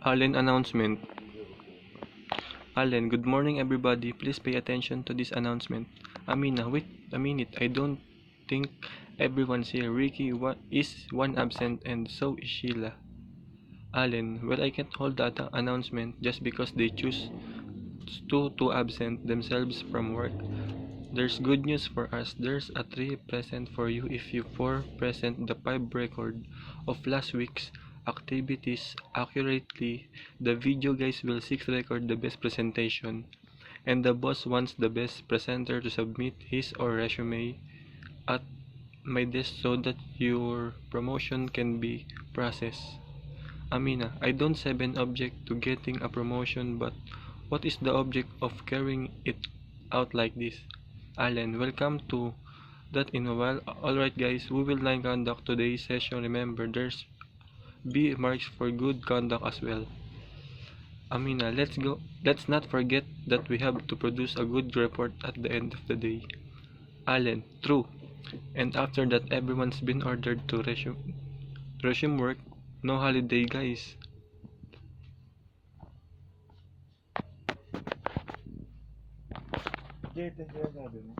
Allen announcement. Allen, good morning everybody. Please pay attention to this announcement. Amina, wait a minute. I don't think everyone's here. Ricky is one absent and so is Sheila. Allen, well I can't hold that announcement just because they choose to absent themselves from work. There's good news for us. There's a 3 present for you if you 4 present the 5 record of last week's activities accurately. The video guys will 6 record the best presentation, and the boss wants the best presenter to submit his or resume at my desk so that your promotion can be processed. Amina, I don't 7 object to getting a promotion, but what is the object of carrying it out like this? Allen, welcome to that in a while. Alright guys, we will now conduct today's session. Remember, there's B marks for good conduct as well. Amina, let's go. Let's not forget that we have to produce a good report at the end of the day. Allen, true. And after that, everyone's been ordered to resume work. No holiday, guys. Ito yung sinasabi mo.